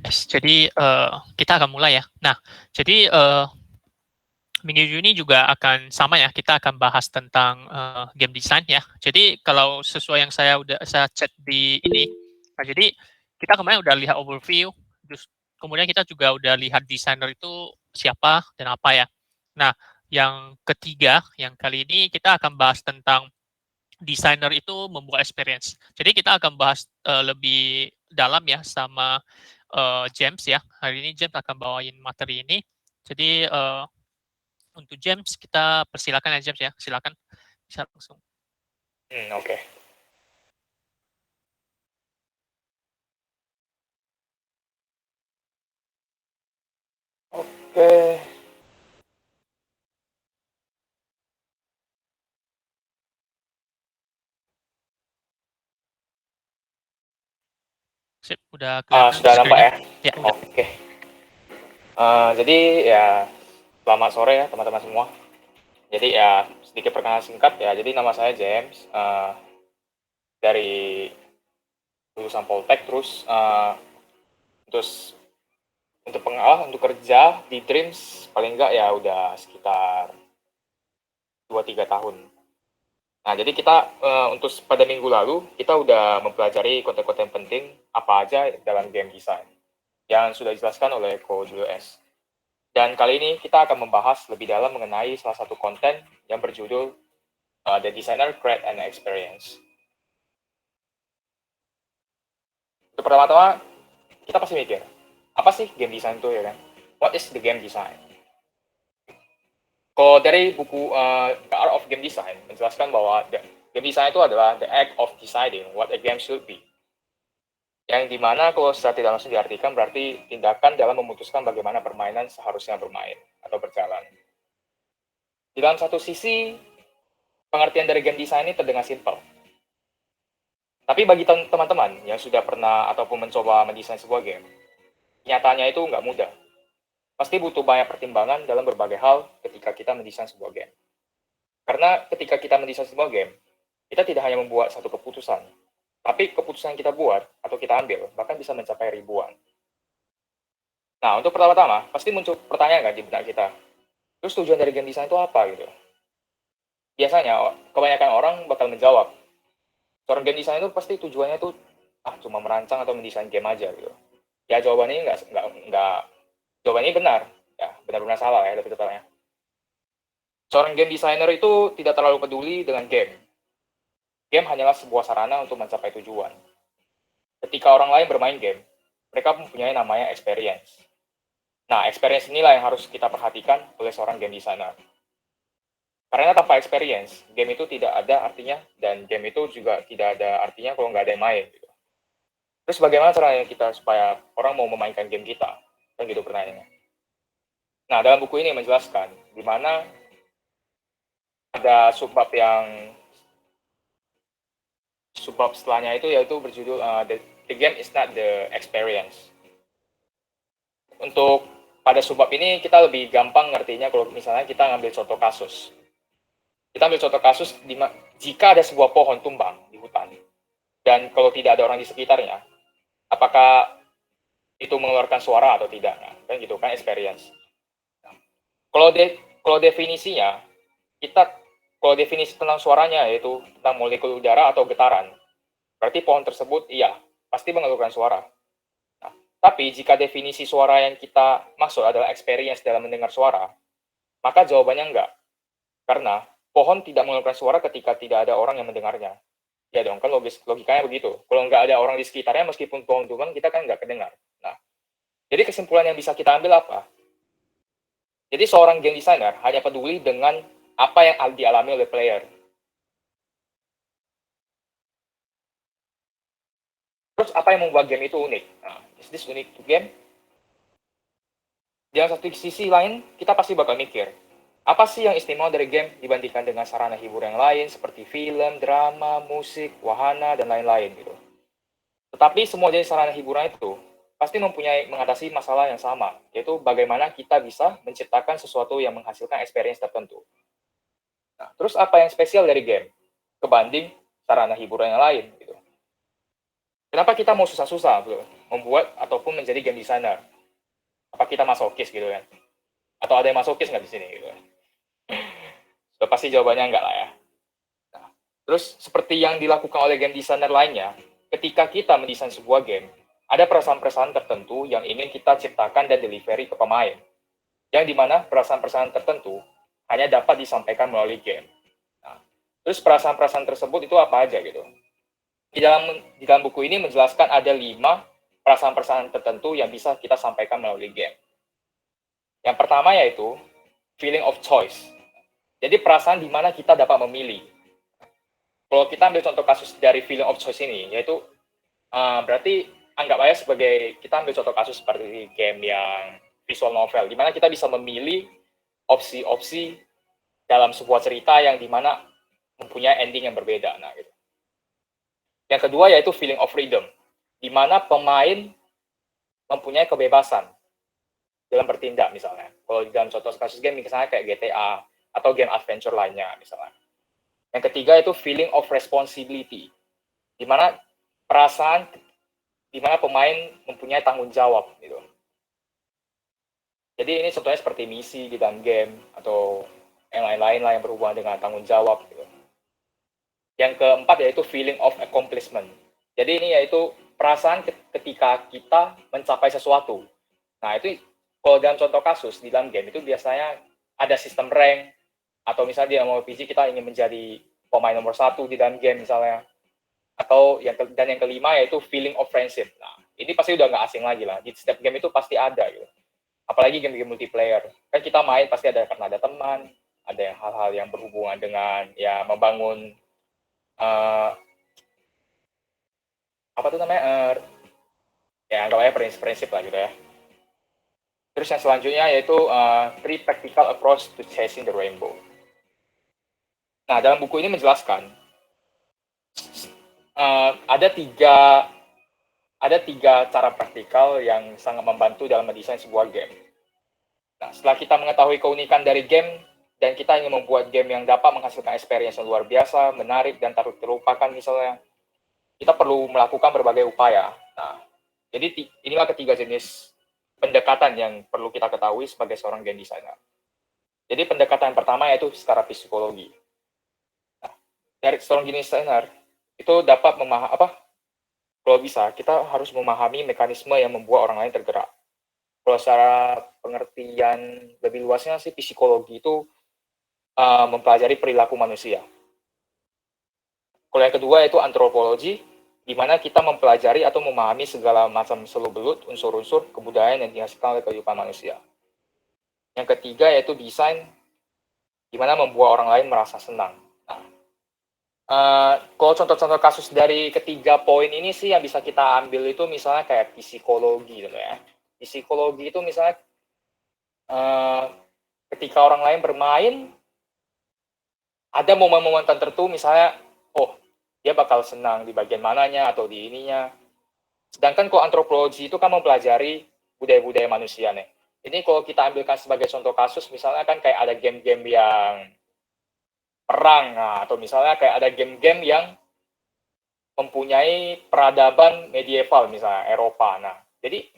Yes, jadi, kita akan mulai ya. Nah, jadi, minggu ini juga akan sama ya, kita akan bahas tentang, game design ya. Jadi kalau sesuai yang saya chat di ini, nah jadi kita kemarin udah lihat overview, terus kemudian kita juga udah lihat desainer itu siapa dan apa ya. Nah, yang ketiga, yang kali ini kita akan bahas tentang desainer itu membuat experience. Jadi kita akan bahas, lebih dalam ya sama, James ya. Hari ini James akan bawain materi ini. Jadi, untuk James kita persilakan ya James ya, silakan bisa langsung. Oke. Oke. Sip, udah kelihatan Sudah nampak screen-nya? ya? Ya, udah. Oke. Jadi ya selamat sore ya teman-teman semua. Jadi ya sedikit perkenalan singkat ya. Jadi nama saya James, dari lulusan Poltek. Terus untuk untuk kerja di Dreams paling enggak ya udah sekitar 2-3 tahun. Nah, jadi kita untuk pada minggu lalu kita udah mempelajari konten-konten penting apa aja dalam game design yang sudah dijelaskan oleh CodeWS. Dan kali ini kita akan membahas lebih dalam mengenai salah satu konten yang berjudul The Designer Create an Experience. Untuk pertama-tama, kita pasti mikir, apa sih game design itu ya kan? What is the game design? Kalau dari buku The Art of Game Design menjelaskan bahwa game design itu adalah the act of deciding what a game should be. Yang dimana kalau secara tidak langsung diartikan berarti tindakan dalam memutuskan bagaimana permainan seharusnya bermain atau berjalan. Di dalam satu sisi, pengertian dari game design ini terdengar simpel. Tapi bagi teman-teman yang sudah pernah ataupun mencoba mendesain sebuah game, nyatanya itu nggak mudah. Pasti butuh banyak pertimbangan dalam berbagai hal ketika kita mendesain sebuah game. Karena ketika kita mendesain sebuah game, kita tidak hanya membuat satu keputusan, tapi keputusan yang kita buat atau kita ambil bahkan bisa mencapai ribuan. Nah, untuk pertama-tama, pasti muncul pertanyaan kan di benak kita. Terus tujuan dari game design itu apa gitu? Biasanya, kebanyakan orang bakal menjawab, seorang game design itu pasti tujuannya itu cuma merancang atau mendesain game aja gitu. Ya jawabannya nggak jawabannya benar, ya benar-benar salah ya lebih tepatnya. Seorang game designer itu tidak terlalu peduli dengan game. Game hanyalah sebuah sarana untuk mencapai tujuan. Ketika orang lain bermain game, mereka mempunyai namanya experience. Nah, experience inilah yang harus kita perhatikan oleh seorang game designer. Karena tanpa experience, game itu tidak ada artinya, dan game itu juga tidak ada artinya kalau nggak ada yang main. Gitu. Terus bagaimana caranya kita supaya orang mau memainkan game kita? Kan gitu pertanyaannya. Nah, dalam buku ini menjelaskan di mana ada subbab setelahnya itu yaitu berjudul the game is not the experience. Untuk pada subbab ini kita lebih gampang ngertinya kalau misalnya kita ngambil contoh kasus. Kita ambil contoh kasus jika ada sebuah pohon tumbang di hutan dan kalau tidak ada orang di sekitarnya, apakah itu mengeluarkan suara atau tidak? Nah, kan gitu kan experience. Nah, kalau definisinya kita kalau definisi tentang suaranya yaitu tentang molekul udara atau getaran, berarti pohon tersebut iya pasti mengeluarkan suara. Nah, tapi jika definisi suara yang kita maksud adalah experience dalam mendengar suara, maka jawabannya enggak. Karena pohon tidak mengeluarkan suara ketika tidak ada orang yang mendengarnya. Ya dong, kan logikanya begitu. Kalau nggak ada orang di sekitarnya, meskipun pohon tumbang, kita kan nggak kedengar. Nah, jadi kesimpulan yang bisa kita ambil apa? Jadi seorang game designer hanya peduli dengan apa yang dialami oleh player. Terus apa yang membuat game itu unik? Nah, is this unique to game? Di satu sisi lain, kita pasti bakal mikir, apa sih yang istimewa dari game dibandingkan dengan sarana hiburan yang lain seperti film, drama, musik, wahana, dan lain-lain gitu. Tetapi semua jenis sarana hiburan itu pasti mengatasi masalah yang sama, yaitu bagaimana kita bisa menciptakan sesuatu yang menghasilkan experience tertentu. Nah, terus apa yang spesial dari game kebanding sarana hiburan yang lain? Gitu. Kenapa kita mau susah-susah bro, membuat ataupun menjadi game designer? Apa kita masokis gitu kan? Atau ada yang masokis nggak di sini gitu? Sudah pasti jawabannya enggak lah ya. Nah, terus seperti yang dilakukan oleh game designer lainnya, ketika kita mendesain sebuah game, ada perasaan-perasaan tertentu yang ingin kita ciptakan dan delivery ke pemain. Yang dimana perasaan-perasaan tertentu hanya dapat disampaikan melalui game. Nah, terus perasaan-perasaan tersebut itu apa aja gitu? Di dalam buku ini menjelaskan ada 5 perasaan-perasaan tertentu yang bisa kita sampaikan melalui game. Yang pertama yaitu feeling of choice. Jadi perasaan di mana kita dapat memilih. Kalau kita ambil contoh kasus dari feeling of choice ini, yaitu berarti anggap aja sebagai kita ambil contoh kasus seperti game yang visual novel, di mana kita bisa memilih opsi-opsi dalam sebuah cerita yang dimana mempunyai ending yang berbeda. Nah, gitu. Yang kedua yaitu feeling of freedom, di mana pemain mempunyai kebebasan dalam bertindak misalnya. Kalau dalam contoh kasus game misalnya kayak GTA atau game adventure lainnya misalnya. Yang ketiga itu feeling of responsibility, di mana perasaan di mana pemain mempunyai tanggung jawab gitu. Jadi ini contohnya seperti misi di dalam game atau yang lain-lain lah yang berhubungan dengan tanggung jawab gitu. Yang keempat yaitu feeling of accomplishment. Jadi ini yaitu perasaan ketika kita mencapai sesuatu. Nah, itu kalau dalam contoh kasus di dalam game itu biasanya ada sistem rank, atau misalnya di MMORPG kita ingin menjadi pemain nomor 1 di dalam game misalnya. Atau dan yang kelima yaitu feeling of friendship. Nah, ini pasti udah nggak asing lagi lah. Di setiap game itu pasti ada gitu. Apalagi game-game multiplayer. Kan kita main pasti ada karena ada teman, ada hal-hal yang berhubungan dengan ya membangun apa tuh namanya ya anggap aja prinsip-prinsip lah gitu ya. Terus yang selanjutnya yaitu three practical approach to chasing the rainbow. Nah, dalam buku ini menjelaskan ada tiga cara praktikal yang sangat membantu dalam mendesain sebuah game. Nah, setelah kita mengetahui keunikan dari game dan kita ingin membuat game yang dapat menghasilkan experience yang luar biasa, menarik dan tak terlupakan misalnya, kita perlu melakukan berbagai upaya. Nah, jadi inilah ketiga jenis pendekatan yang perlu kita ketahui sebagai seorang game designer. Jadi pendekatan pertama yaitu secara psikologi. Nah, dari seorang game designer itu dapat kalau bisa kita harus memahami mekanisme yang membuat orang lain tergerak. Kalau secara pengertian lebih luasnya sih psikologi itu mempelajari perilaku manusia. Kalau yang kedua yaitu antropologi, di mana kita mempelajari atau memahami segala macam seluk-beluk unsur-unsur kebudayaan yang dihasilkan oleh kehidupan manusia. Yang ketiga yaitu desain, di mana membuat orang lain merasa senang. Kalau contoh-contoh kasus dari ketiga poin ini sih yang bisa kita ambil itu misalnya kayak psikologi gitu ya. Psikologi itu misalnya ketika orang lain bermain, ada momen-momen tertentu misalnya, dia bakal senang di bagian mananya atau di ininya. Sedangkan kalau antropologi itu kan mempelajari budaya-budaya manusia nih. Ini kalau kita ambilkan sebagai contoh kasus, misalnya kan kayak ada game-game yang perang, atau misalnya kayak ada game-game yang mempunyai peradaban medieval misalnya Eropa. Nah, jadi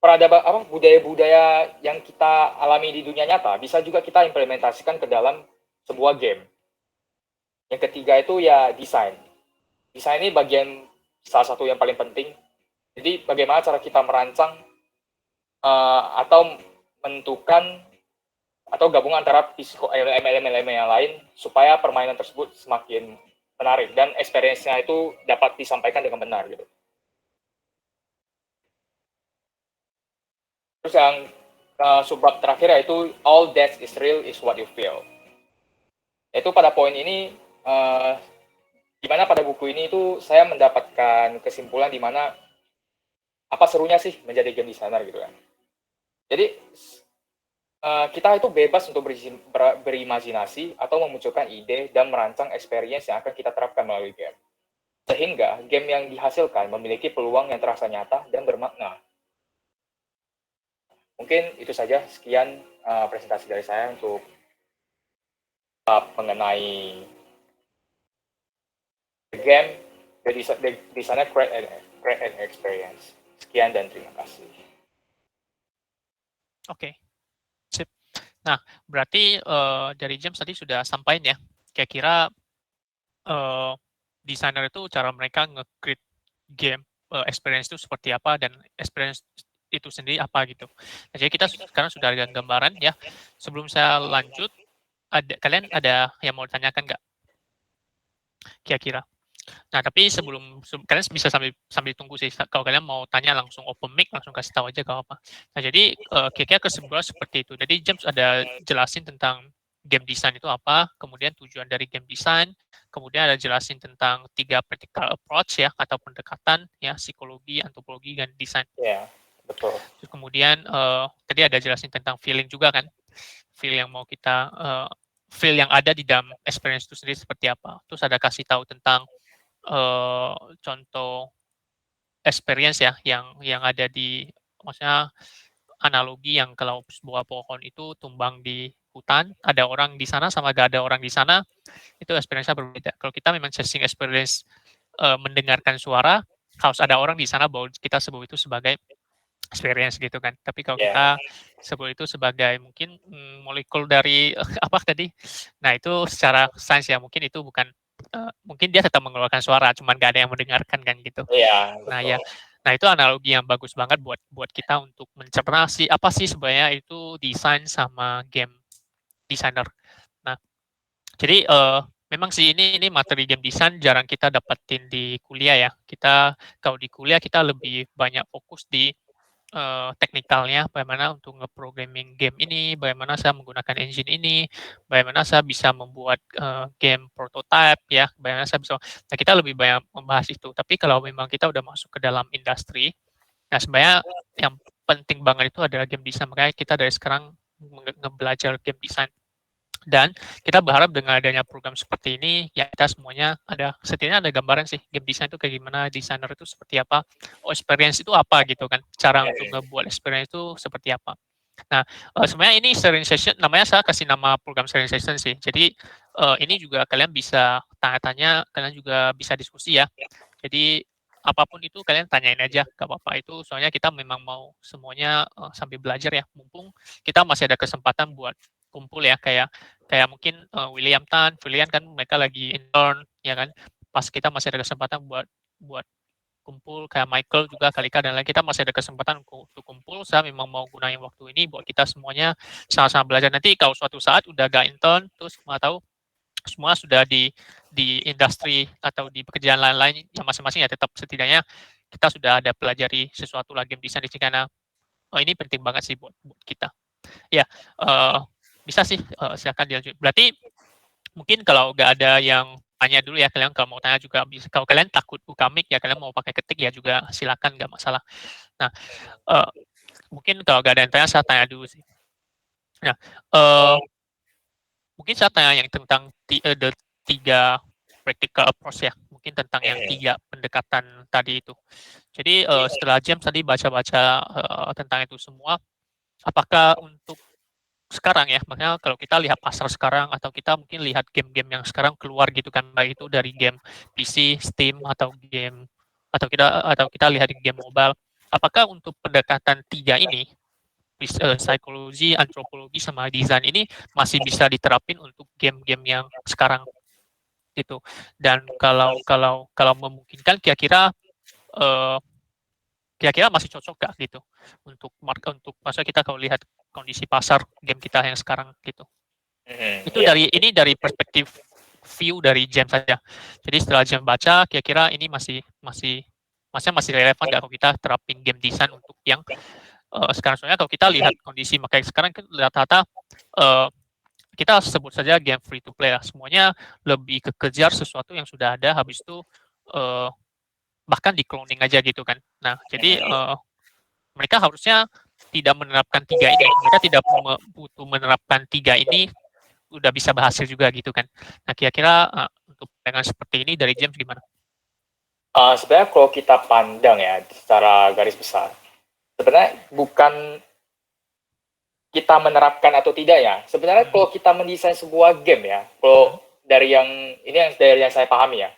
peradaban budaya-budaya yang kita alami di dunia nyata bisa juga kita implementasikan ke dalam sebuah game. Yang ketiga itu ya desain. Desain ini salah satu yang paling penting. Jadi bagaimana cara kita merancang atau menentukan atau gabungan antara elemen-elemen yang lain supaya permainan tersebut semakin menarik dan experience-nya itu dapat disampaikan dengan benar gitu. Terus yang subbab terakhir yaitu all that is real is what you feel. Yaitu pada poin ini di mana pada buku ini itu saya mendapatkan kesimpulan di mana apa serunya sih menjadi game designer gitu kan. Jadi kita itu bebas untuk berimajinasi atau memunculkan ide dan merancang experience yang akan kita terapkan melalui game. Sehingga game yang dihasilkan memiliki peluang yang terasa nyata dan bermakna. Mungkin itu saja, sekian presentasi dari saya untuk mengenai game desainnya create an experience. Sekian dan terima kasih. Oke, sip. Nah, berarti dari James tadi sudah sampaikan ya, kira-kira desainer itu cara mereka nge-create game experience itu seperti apa dan experience itu sendiri apa gitu. Nah, jadi kita sekarang sudah ada gambaran ya. Sebelum saya lanjut, kalian ada yang mau tanyakan nggak? Kira-kira. Nah, tapi sebelum kalian bisa sambil tunggu sih. Kalau kalian mau tanya langsung open mic, langsung kasih tahu aja gak apa. Nah, jadi kira-kira kesimpulan seperti itu. Jadi James ada jelasin tentang game design itu apa, kemudian tujuan dari game design, kemudian ada jelasin tentang 3 practical approach ya, atau pendekatan ya, psikologi, antropologi, dan desain. Ya, betul. Terus kemudian tadi ada jelasin tentang feeling juga kan, feel yang mau kita feel yang ada di dalam experience itu sendiri seperti apa. Terus ada kasih tahu tentang contoh experience ya yang ada di, maksudnya analogi yang kalau sebuah pohon itu tumbang di hutan, ada orang di sana sama gak ada orang di sana, itu experience-nya berbeda. Kalau kita memang searching experience mendengarkan suara, harus ada orang di sana bahwa kita sebut itu sebagai experience gitu kan. Tapi kalau kita sebut itu sebagai mungkin molekul dari apa tadi? Nah, itu secara sains ya mungkin itu bukan mungkin dia tetap mengeluarkan suara, cuman gak ada yang mendengarkan kan gitu. Iya, Nah betul. ya, nah itu analogi yang bagus banget buat kita untuk mencerna apa sih sebenarnya itu desain sama game designer. Nah, jadi memang sih ini materi game design jarang kita dapetin di kuliah ya. Kita kalau di kuliah kita lebih banyak fokus di teknikalnya, bagaimana untuk nge-programming game ini, bagaimana saya menggunakan engine ini, bagaimana saya bisa membuat game prototype ya, bagaimana saya bisa. Nah, kita lebih banyak membahas itu. Tapi kalau memang kita udah masuk ke dalam industri, nah sebenarnya yang penting banget itu adalah game design. Makanya kita dari sekarang belajar game design. Dan kita berharap dengan adanya program seperti ini, ya kita semuanya setidaknya ada gambaran sih, game design itu kayak gimana, desainer itu seperti apa, experience itu apa gitu kan, cara untuk ngebuat experience itu seperti apa. Nah, sebenarnya ini sharing session, namanya saya kasih nama program sharing session sih. Jadi ini juga kalian bisa tanya-tanya, kalian juga bisa diskusi ya. Jadi apapun itu kalian tanyain aja, gak apa-apa itu. Soalnya kita memang mau semuanya sambil belajar ya. Mumpung kita masih ada kesempatan buat kumpul ya, kayak mungkin William Tan, Julian kan mereka lagi intern ya kan. Pas kita masih ada kesempatan buat kumpul, kayak Michael juga, Kalika dan lain, kita masih ada kesempatan untuk kumpul. Saya memang mau gunain waktu ini buat kita semuanya sama-sama belajar. Nanti kalau suatu saat udah gak intern, terus mau tahu semua sudah di industri atau di pekerjaan lain-lain yang masing-masing, ya tetap setidaknya kita sudah ada pelajari sesuatu lagi desain di sini, karena ini penting banget sih buat kita. Ya, bisa sih, silakan dilanjut. Berarti mungkin kalau nggak ada yang tanya dulu ya, kalian kalau mau tanya juga bisa. Kalau kalian takut buka mic ya, kalian mau pakai ketik ya juga silakan, nggak masalah. Nah, mungkin kalau nggak ada yang tanya, saya tanya dulu sih. Nah, mungkin saya tanya yang tentang the 3 practical approach ya, mungkin tentang yang 3 pendekatan tadi itu. Jadi setelah James tadi baca-baca tentang itu semua, apakah untuk sekarang ya, makanya kalau kita lihat pasar sekarang atau kita mungkin lihat game-game yang sekarang keluar gitu kan, baik itu dari game PC, Steam atau kita lihat di game mobile, apakah untuk pendekatan 3 ini, psikologi, antropologi sama desain ini masih bisa diterapin untuk game-game yang sekarang gitu. Dan kalau memungkinkan kira-kira masih cocok gak gitu untuk masa kita kalau lihat kondisi pasar game kita yang sekarang gitu. Itu dari perspektif view dari James saja. Jadi setelah James baca, kira-kira ini masih relevan nggak kalau kita terapin game design untuk yang sekarang. Soalnya kalau kita lihat kondisi makanya sekarang kan rata-rata kita sebut saja game free to play lah. Semuanya lebih kejar sesuatu yang sudah ada, habis itu bahkan di cloning aja gitu kan. Nah, jadi mereka harusnya tidak menerapkan 3 ini. Mereka tidak butuh menerapkan 3 ini, udah bisa berhasil juga gitu kan. Nah, kira-kira untuk pandangan seperti ini dari James gimana? Sebenarnya kalau kita pandang ya secara garis besar, sebenarnya bukan kita menerapkan atau tidak ya. Sebenarnya kalau kita mendesain sebuah game ya, kalau dari yang saya pahami ya,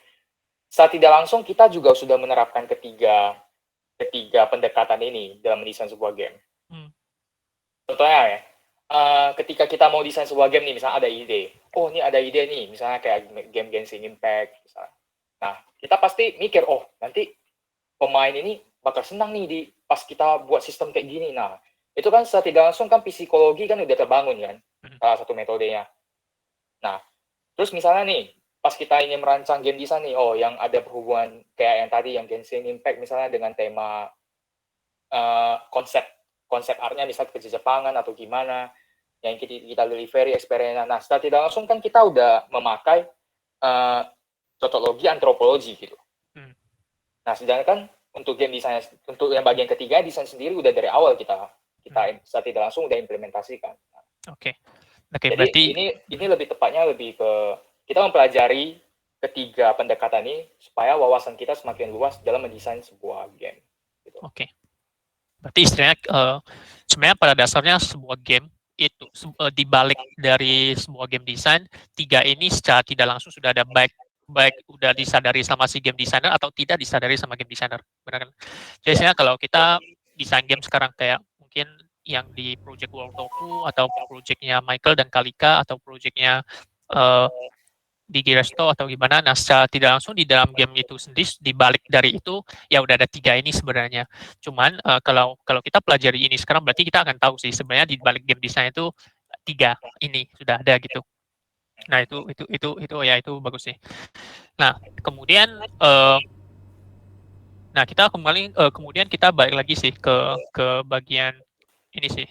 secara tidak langsung kita juga sudah menerapkan ketiga pendekatan ini dalam mendesain sebuah game. Contohnya ya, ketika kita mau desain sebuah game nih, misalnya ada ide, oh ini ada ide nih, misalnya kayak game Genshin Impact, misalnya. Nah, kita pasti mikir, oh nanti pemain ini bakal senang nih pas kita buat sistem kayak gini. Nah, itu kan secara tidak langsung kan psikologi kan udah terbangun kan, salah satu metodenya. Nah, terus misalnya nih, pas kita ingin merancang game design nih, oh yang ada berhubungan kayak yang tadi, yang Genshin Impact misalnya dengan tema konsep artnya misalnya ke Jepangan atau gimana, yang kita delivery experience. Nah, secara tidak langsung kan kita udah memakai tautologi antropologi gitu. Nah, sedangkan untuk game design, untuk yang bagian ketiga, desain sendiri udah dari awal kita secara tidak langsung udah implementasikan. Oke, Jadi berarti ini lebih tepatnya lebih ke kita mempelajari ketiga pendekatan ini supaya wawasan kita semakin luas dalam mendesain sebuah game. Gitu. Oke. Berarti istilahnya sebenarnya pada dasarnya sebuah game itu dibalik dari sebuah game design, tiga ini secara tidak langsung sudah ada baik udah disadari sama si game designer atau tidak disadari sama game designer, benar kan? Biasanya kalau kita desain game sekarang kayak mungkin yang di Project World Toku atau projectnya Michael dan Kalika atau projectnya di Resto atau gimana, nah secara tidak langsung di dalam game itu sendiri di balik dari itu ya udah ada tiga ini sebenarnya. Cuman kalau kita pelajari ini sekarang berarti kita akan tahu sih sebenarnya di balik game design itu tiga ini sudah ada gitu. Nah itu ya itu bagus sih. Nah kemudian nah kita kembali kemudian kita balik lagi sih ke bagian ini sih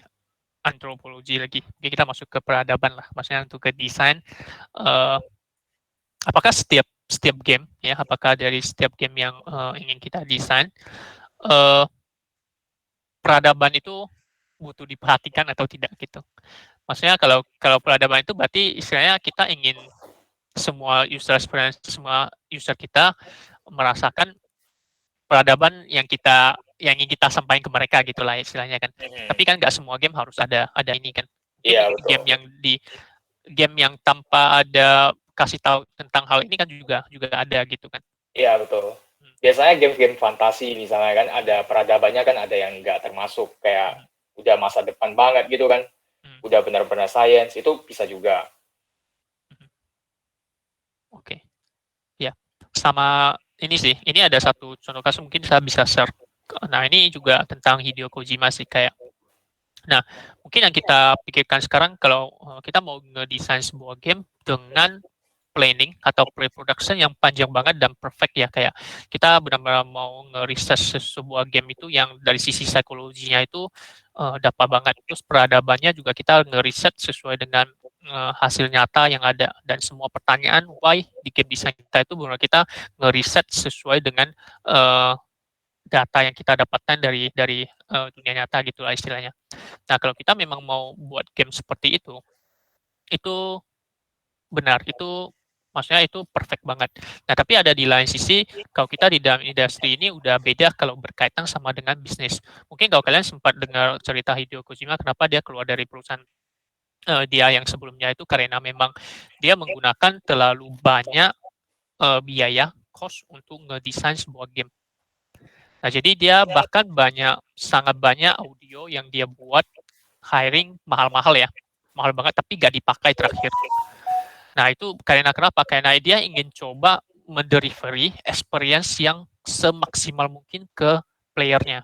antropologi lagi. Jadi kita masuk ke peradaban lah, maksudnya untuk ke desain. Apakah setiap game ya, apakah dari setiap game yang ingin kita desain peradaban itu butuh diperhatikan atau tidak gitu. Maksudnya kalau peradaban itu berarti istilahnya kita ingin semua user experience, semua user kita merasakan peradaban yang ingin kita sampaikan ke mereka gitulah istilahnya kan. Tapi kan nggak semua game harus ada ini kan. Mungkin game yang tanpa ada kasih tahu tentang hal ini kan juga ada gitu kan. Iya betul. Biasanya game-game fantasi misalnya kan ada peradabannya kan ada yang nggak termasuk kayak udah masa depan banget gitu kan. Udah benar-benar science itu bisa juga. Oke. Ya. Sama ini sih. Ini ada satu contoh kasus mungkin saya bisa share. Nah, ini juga tentang Hideo Kojima sih kayak. Nah, mungkin yang kita pikirkan sekarang kalau kita mau ngedesain sebuah game dengan planning atau pre-production yang panjang banget dan perfect ya, kayak kita benar-benar mau nge-research sebuah game itu yang dari sisi psikologinya itu dapat banget, terus peradabannya juga kita nge-research sesuai dengan hasil nyata yang ada, dan semua pertanyaan why di game design kita itu benar kita nge-research sesuai dengan data yang kita dapatkan dari dunia nyata gitulah istilahnya. Nah, kalau kita memang mau buat game seperti itu benar, itu maksudnya itu perfect banget. Nah, tapi ada di lain sisi, kalau kita di dalam industri ini udah beda kalau berkaitan sama dengan bisnis. Mungkin kalau kalian sempat dengar cerita Hideo Kojima, kenapa dia keluar dari perusahaan dia yang sebelumnya itu karena memang dia menggunakan terlalu banyak biaya, cost untuk ngedesain sebuah game. Nah, jadi dia bahkan sangat banyak audio yang dia buat hiring mahal-mahal ya. Mahal banget, tapi gak dipakai terakhir. Nah, itu karena kenapa? Karena dia ingin coba mendelivery experience yang semaksimal mungkin ke playernya.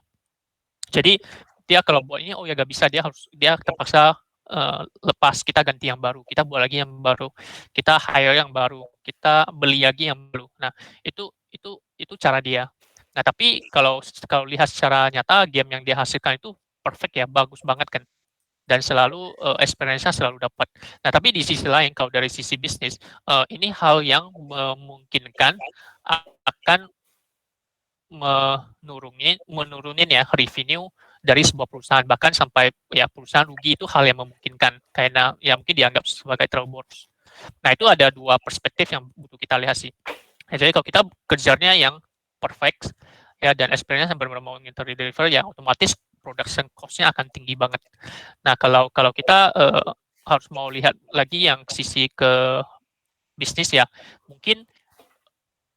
Jadi dia kalau buat ini, oh ya gak bisa, dia terpaksa lepas, kita ganti yang baru, kita buat lagi yang baru, kita hire yang baru, kita beli lagi yang baru. Nah, itu cara dia. Nah, tapi kalau lihat secara nyata game yang dia hasilkan itu perfect ya, bagus banget kan. Dan selalu experience-nya selalu dapat. Nah, tapi di sisi lain kalau dari sisi bisnis, ini hal yang memungkinkan akan menurunin ya revenue dari sebuah perusahaan, bahkan sampai ya perusahaan rugi, itu hal yang memungkinkan karena ya mungkin dianggap sebagai terlalu boros. Nah, itu ada dua perspektif yang butuh kita lihat sih. Ya, jadi kalau kita kejarnya yang perfect ya dan experience yang benar-benar mau deliver, ya otomatis production cost-nya akan tinggi banget. Nah, kalau kita harus mau lihat lagi yang sisi ke bisnis ya, mungkin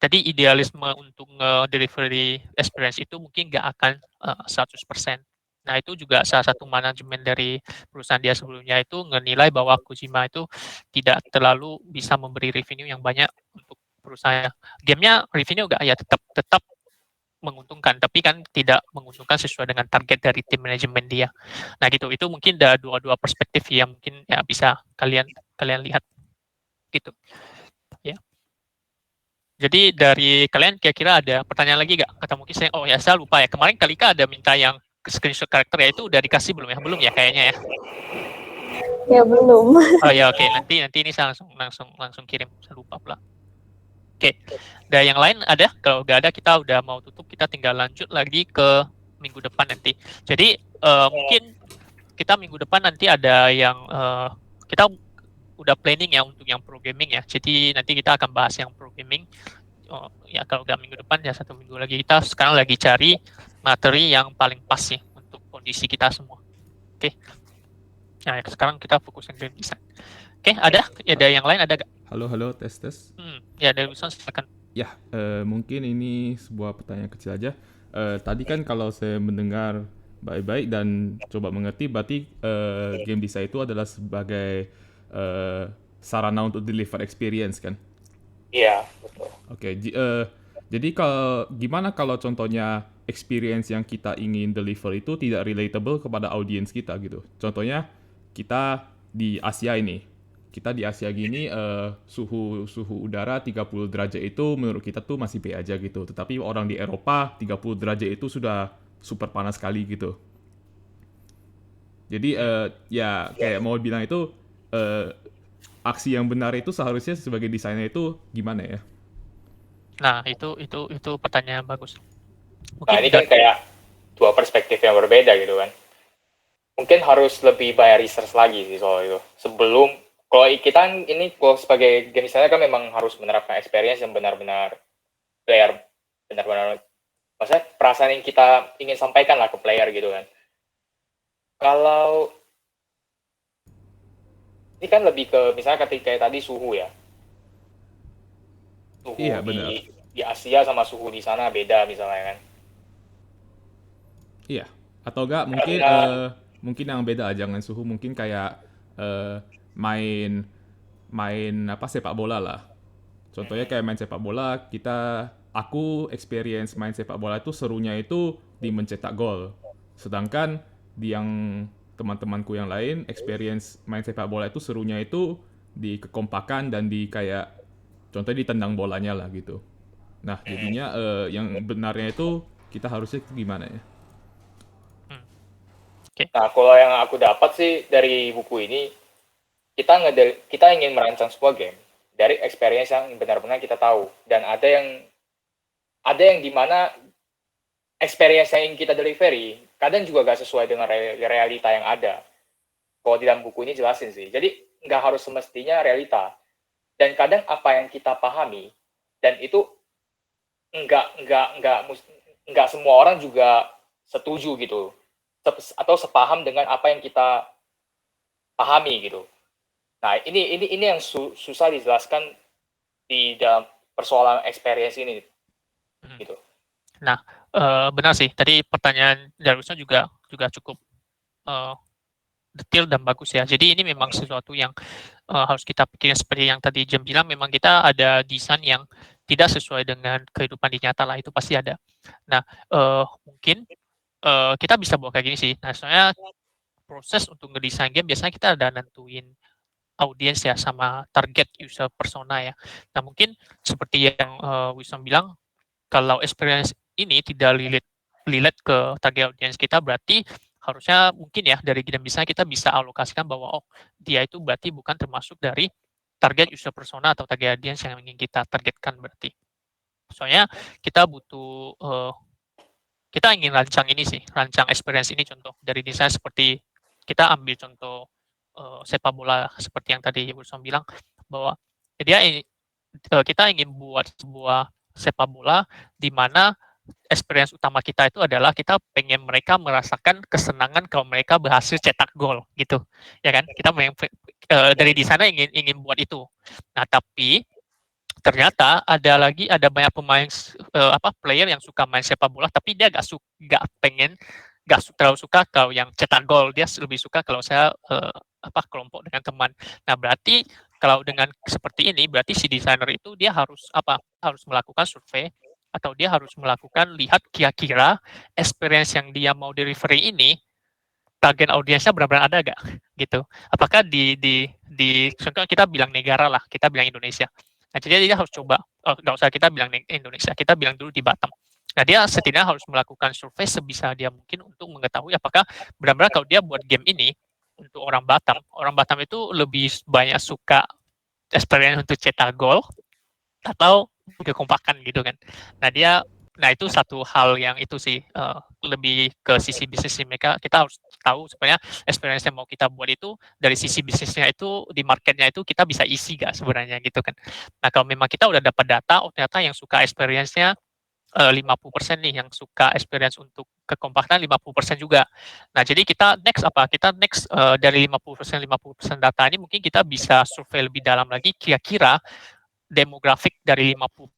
Jadi idealisme untuk delivery experience itu mungkin nggak akan 100%. Nah, itu juga salah satu manajemen dari perusahaan dia sebelumnya itu menilai bahwa Kojima itu tidak terlalu bisa memberi revenue yang banyak untuk perusahaan. Gamenya revenue nggak ya tetap menguntungkan, tapi kan tidak menguntungkan sesuai dengan target dari tim manajemen dia. Nah, gitu. Itu mungkin ada dua perspektif yang mungkin ya bisa kalian lihat gitu. Ya. Jadi dari kalian kira-kira ada pertanyaan lagi nggak? Atau mungkin saya lupa ya. Kemarin Kalika ada minta yang screenshot karakter ya, itu udah dikasih belum ya? Belum ya kayaknya ya. Ya belum. Oh ya, oke. Nanti ini saya langsung kirim. Saya lupa pula. Oke. Dan yang lain ada? Kalau nggak ada kita udah mau tutup. Kita tinggal lanjut lagi ke minggu depan nanti. Jadi mungkin kita minggu depan nanti ada yang kita udah planning ya untuk yang programming ya. Jadi nanti kita akan bahas yang programming. Ya kalau nggak minggu depan ya 1 minggu lagi. Kita sekarang lagi cari materi yang paling pas sih untuk kondisi kita semua. Oke. Nah, sekarang kita fokus ke game design. Oke, ada yang lain ada nggak? Halo, tes. Ya, dari Wilson silakan. Ya, mungkin ini sebuah pertanyaan kecil aja. Tadi kan kalau saya mendengar baik-baik dan coba mengerti, berarti game design itu adalah sebagai sarana untuk deliver experience kan? Iya, betul. Oke, jadi gimana kalau contohnya experience yang kita ingin deliver itu tidak relatable kepada audiens kita gitu? Contohnya kita di Asia ini, gini suhu udara 30 derajat itu menurut kita tuh masih B aja gitu. Tetapi orang di Eropa 30 derajat itu sudah super panas sekali gitu. Jadi ya kayak mau bilang itu aksi yang benar itu seharusnya sebagai desainer itu gimana ya? Nah, itu pertanyaan bagus. Nah, ini kan kayak dua perspektif yang berbeda gitu kan. Mungkin harus lebih banyak research lagi sih soal itu. Sebelum, kalau kita ini sebagai game designer kan memang harus menerapkan experience yang benar-benar player, maksudnya perasaan yang kita ingin sampaikan lah ke player gitu kan. Kalau ini kan lebih ke misalnya ketika tadi suhu ya. Suhu iya, benar. Di Asia sama suhu di sana beda misalnya kan. Iya, atau enggak mungkin yang beda jangan suhu, mungkin kayak main apa sepak bola lah. Contohnya kayak main sepak bola, aku experience main sepak bola itu serunya itu di mencetak gol. Sedangkan di yang teman-temanku yang lain experience main sepak bola itu serunya itu di kekompakan dan di kayak contohnya ditendang bolanya lah gitu. Nah, jadinya yang benarnya itu kita harusnya gimana ya? Nah, kalau yang aku dapat sih dari buku ini, kita ingin merancang sebuah game dari experience yang benar-benar kita tahu, dan ada yang dimana experience yang ingin kita delivery kadang juga gak sesuai dengan realita yang ada. Kalau di dalam buku ini jelasin sih, jadi nggak harus semestinya realita, dan kadang apa yang kita pahami dan itu nggak semua orang juga setuju gitu atau sepaham dengan apa yang kita pahami gitu. Nah, ini yang susah dijelaskan di dalam persoalan experience ini gitu. Nah, benar sih. Tadi pertanyaan Darusnya juga cukup detail dan bagus ya. Jadi ini memang sesuatu yang harus kita pikirin seperti yang tadi Jem bilang. Memang kita ada desain yang tidak sesuai dengan kehidupan di nyata lah, itu pasti ada. Nah, mungkin kita bisa buat kayak gini sih. Nah, soalnya proses untuk ngedesain game biasanya kita ada nentuin audiens ya sama target user persona ya. Nah, mungkin seperti yang Wisam bilang, kalau experience ini tidak relate ke target audiens kita, berarti harusnya mungkin ya dari game design kita bisa alokasikan bahwa dia itu berarti bukan termasuk dari target user persona atau target audiens yang ingin kita targetkan berarti. Soalnya kita butuh kita ingin rancang experience ini, contoh dari desain seperti kita ambil contoh sepak bola seperti yang tadi Wilson bilang, bahwa kita ingin buat sebuah sepak bola di mana experience utama kita itu adalah kita pengen mereka merasakan kesenangan kalau mereka berhasil cetak gol gitu, ya kan? Kita dari di sana ingin buat itu. Nah, tapi ternyata ada banyak pemain player yang suka main sepak bola tapi dia nggak terlalu suka kalau yang cetak gol, dia lebih suka kalau saya kelompok dengan teman. Nah berarti kalau dengan seperti ini berarti si desainer itu dia harus melakukan survei atau dia harus melakukan lihat kira-kira experience yang dia mau delivery ini target audiensnya benar-benar ada gak gitu. Apakah di contohnya kita bilang negara lah, kita bilang Indonesia. Nah, jadi dia harus coba, nggak usah kita bilang Indonesia, kita bilang dulu di Batam. Nah, dia setidaknya harus melakukan survei sebisa dia mungkin untuk mengetahui apakah benar-benar kalau dia buat game ini untuk orang Batam itu lebih banyak suka experience untuk cetak gol atau kekompakan gitu kan. Nah itu satu hal yang itu sih lebih ke sisi bisnis mereka. Kita harus tahu sebenarnya experience yang mau kita buat itu dari sisi bisnisnya itu di marketnya itu kita bisa isi gak sebenarnya gitu kan. Nah kalau memang kita udah dapat data, ternyata yang suka experience-nya 50% nih, yang suka experience untuk kekompakan 50% juga. Nah jadi kita next dari 50% data ini mungkin kita bisa survei lebih dalam lagi kira-kira demografik dari 50%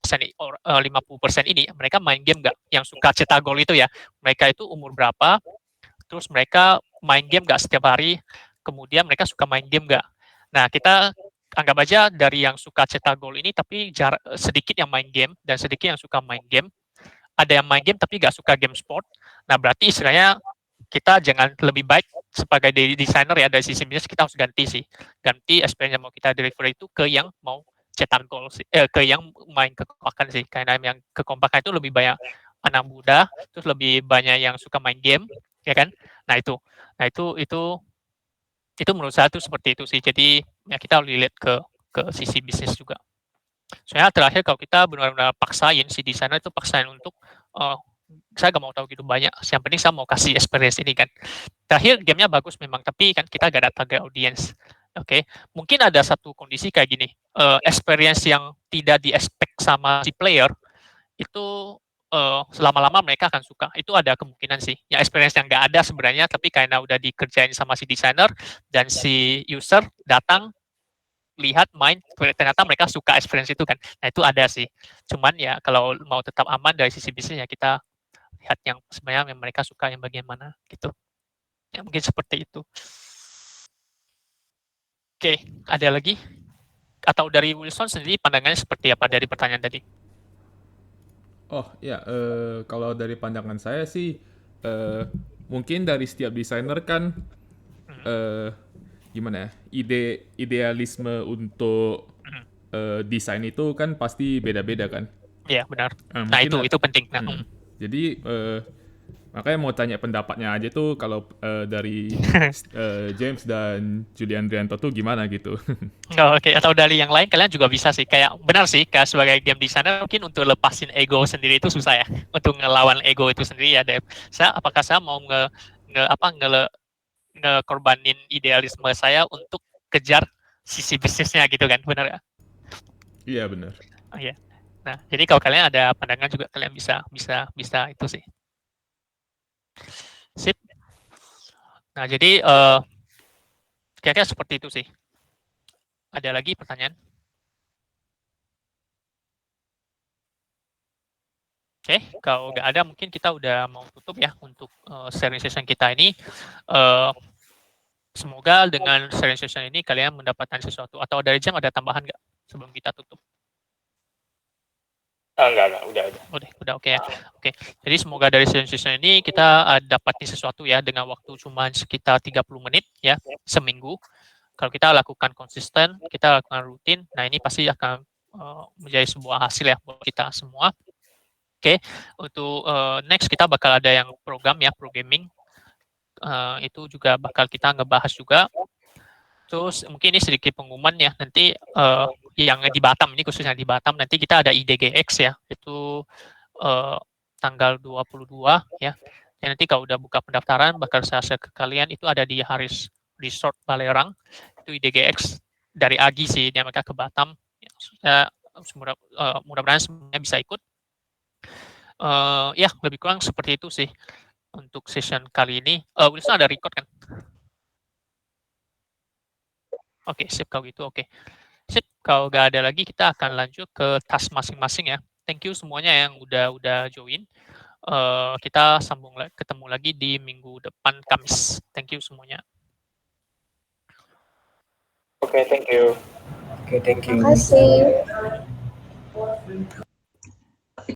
ini mereka main game nggak, yang suka cetak gol itu ya, mereka itu umur berapa, terus mereka main game nggak setiap hari, kemudian mereka suka main game nggak. Nah kita anggap aja dari yang suka cetak gol ini tapi sedikit yang main game dan sedikit yang suka main game, ada yang main game tapi nggak suka game sport. Nah berarti istilahnya kita jangan, lebih baik sebagai desainer ya dari sisi bisnis kita harus ganti experience yang mau kita deliver itu ke yang mau cetak gol ke yang main kekompakan sih, karena yang kekompakan itu lebih banyak anak muda, terus lebih banyak yang suka main game ya kan. Nah itu menurut saya tuh seperti itu sih. Jadi ya kita harus lihat ke sisi bisnis juga. Soalnya terakhir kalau kita benar-benar paksain si desainer itu untuk saya gak mau tahu gitu banyak, yang penting saya mau kasih experience ini kan. Terakhir gamenya bagus memang, tapi kan kita gak ada target audience. Oke, mungkin ada satu kondisi kayak gini, experience yang tidak di-expect sama si player itu selama-lama mereka akan suka. Itu ada kemungkinan sih. Ya experience yang nggak ada sebenarnya, tapi karena udah dikerjain sama si desainer dan si user datang lihat main, ternyata mereka suka experience itu kan. Nah itu ada sih. Cuman ya kalau mau tetap aman dari sisi bisnis ya kita lihat yang sebenarnya yang mereka suka yang bagaimana gitu. Ya mungkin seperti itu. Oke, ada lagi? Atau dari Wilson sendiri pandangannya seperti apa dari pertanyaan tadi? Oh ya, kalau dari pandangan saya sih, mungkin dari setiap desainer kan, gimana ya, idealisme untuk desain itu kan pasti beda-beda kan. Iya benar. Nah Mungkin itu penting. Nah, Jadi makanya mau tanya pendapatnya aja tuh kalau dari James dan Julian Rianto tuh gimana gitu. Oke, atau dari yang lain kalian juga bisa sih. Kayak benar sih, kayak sebagai game designer mungkin untuk lepasin ego sendiri itu susah ya. Untuk ngelawan ego itu sendiri ya, Dev. Apakah saya mau ngekorbanin idealisme saya untuk kejar sisi bisnisnya gitu kan, benar ya? Iya benar. Oh iya. Nah, jadi kalau kalian ada pandangan juga kalian bisa itu sih. Sip. Nah, jadi kira-kira seperti itu sih. Ada lagi pertanyaan? Oke, kalau nggak ada mungkin kita udah mau tutup ya untuk sharing session kita ini. Semoga dengan sharing session ini kalian mendapatkan sesuatu. Atau dari Jam ada tambahan nggak sebelum kita tutup? Enggak, udah Oke ya. Oke. Jadi semoga dari session ini kita dapatin sesuatu ya dengan waktu cuma sekitar 30 menit ya seminggu. Kalau kita lakukan konsisten, kita lakukan rutin, nah ini pasti akan menjadi sebuah hasil ya buat kita semua. Oke, untuk next kita bakal ada yang program ya, programming. Itu juga bakal kita ngebahas juga. Terus mungkin ini sedikit pengumuman ya, nanti yang di Batam, ini khususnya di Batam, nanti kita ada IDGX ya, itu tanggal 22 ya. Dan nanti kalau udah buka pendaftaran, bakal saya share ke kalian, itu ada di Haris Resort Balerang, itu IDGX dari Agi sih, dia mereka ke Batam. Ya, mudah-mudahan semuanya bisa ikut. Ya, lebih kurang seperti itu sih untuk session kali ini. Wilson ada record kan? Oke, sip kalau gitu. Oke. Sip, kalau nggak ada lagi kita akan lanjut ke task masing-masing ya. Thank you semuanya yang udah join. Kita ketemu lagi di minggu depan Kamis. Thank you semuanya. Oke, thank you. Oke, thank you. Makasih.